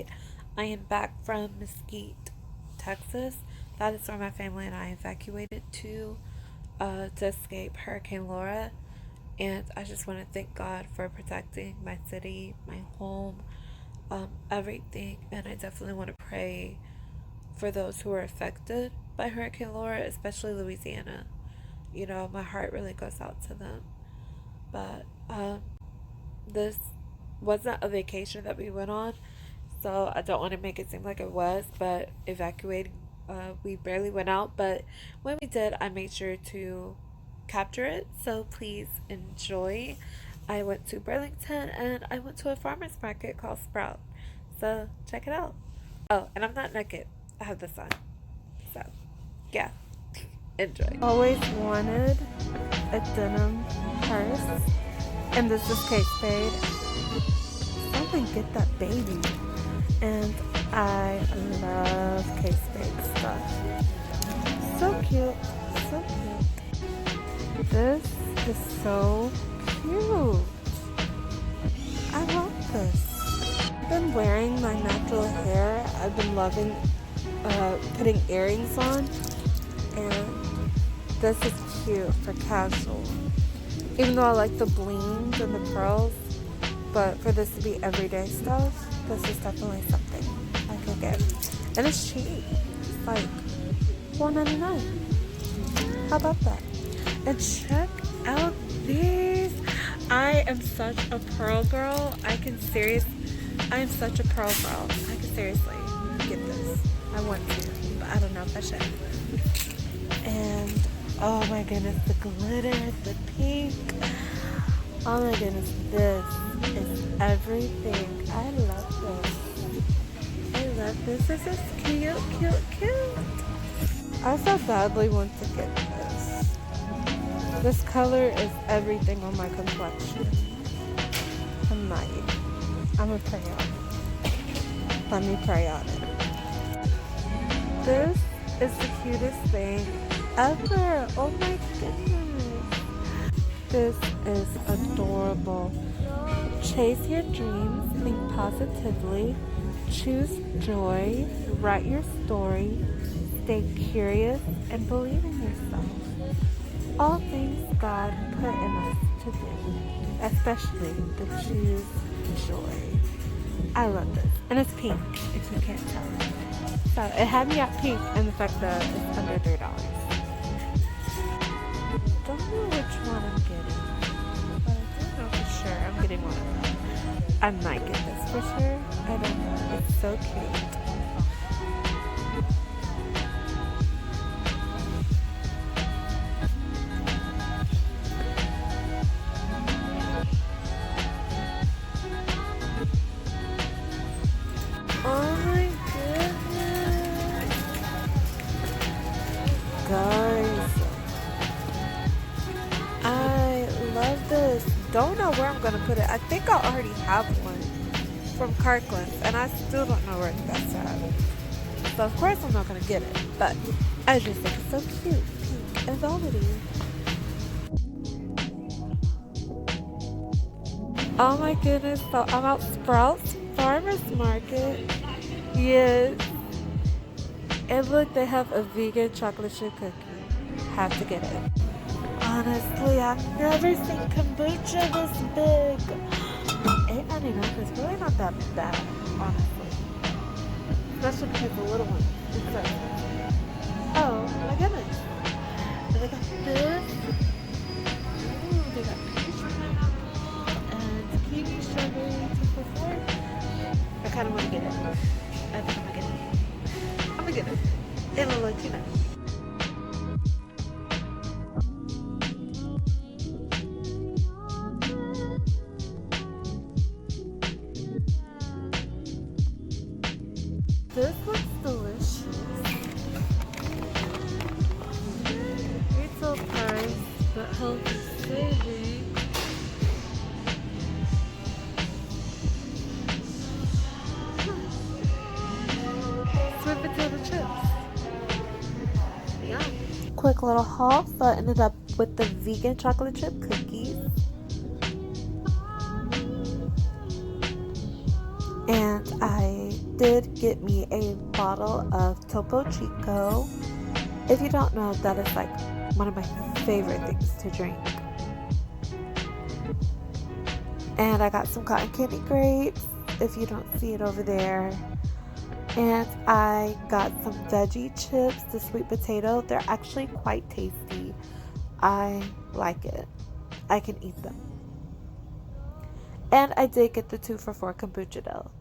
update. I am back from Mesquite, Texas. That is where my family and I evacuated to escape Hurricane Laura. And I just want to thank God for protecting my city, my home, everything. And I definitely want to pray for those who were affected by Hurricane Laura, especially Louisiana. You know, my heart really goes out to them. But this wasn't a vacation that we went on, so I don't want to make it seem like it was. But evacuating, we barely went out, but when we did, I made sure to capture it. So please enjoy. I went to Burlington and I went to a farmer's market called Sprout. So check it out. Oh, and I'm not naked. I have this on. So, yeah. Enjoy. Always wanted a denim purse, and this is Kate Spade. Someone get that baby. And I love Kate Spade stuff. So cute, so cute. This is so cute. I love this. I've been wearing my natural hair. I've been loving putting earrings on, and this is cute for casual. Even though I like the blings and the pearls, but for this to be everyday stuff, this is definitely something I could get. And it's cheap. It's like $4.99. How about that? And check out these. I am such a pearl girl. I am such a pearl girl. I can seriously get this. I want to, but I don't know if I should. And oh my goodness, the glitter, the pink. Oh my goodness, this is everything. I love this. I love this. This is cute, cute, cute. I so badly want to get this. This color is everything on my complexion. I'm gonna pray on it. Let me pray on it. This is the cutest thing ever. Oh my goodness. This is adorable. Chase your dreams, think positively, choose joy, write your story, stay curious, and believe in yourself. All things God put in us to do, especially to choose joy. I love this. And it's pink, if you can't tell. So it had me at pink and the fact that it's under $3. Don't know which one I'm getting, but I do know for sure I'm getting one of them. I might get this for sure. I don't know. It's so cute. Oh my goodness. Guys, I love this. Don't know where I'm going to put it. I think I already have one from Kirkland, and I still don't know where that's at. So of course I'm not going to get it, but I just think it's so cute, pink and velvety. Oh my goodness, so I'm at Sprouts Farmers Market. Yes. And look, they have a vegan chocolate chip cookie. Have to get it. Honestly, I've never seen kombucha this big. $8.99 is really not that bad, honestly. Especially because the little one is so expensive. Oh my goodness. And they got this. Ooh, they got peach pineapple and kiwi strawberry 2 for $4. I kind of want to get it. I think I'm gonna get it. I'm gonna get it. It'll let you know. This looks delicious. Retail price, but healthy saving. Sweet potato chips. Yeah. Quick little haul. So I ended up with the vegan chocolate chip cookies. And I did get me a bottle of Topo Chico. If you don't know, that is like one of my favorite things to drink. And I got some cotton candy grapes, if you don't see it over there. And I got some veggie chips, the sweet potato. They're actually quite tasty. I like it. I can eat them. And I did get the 2 for $4 kombucha though.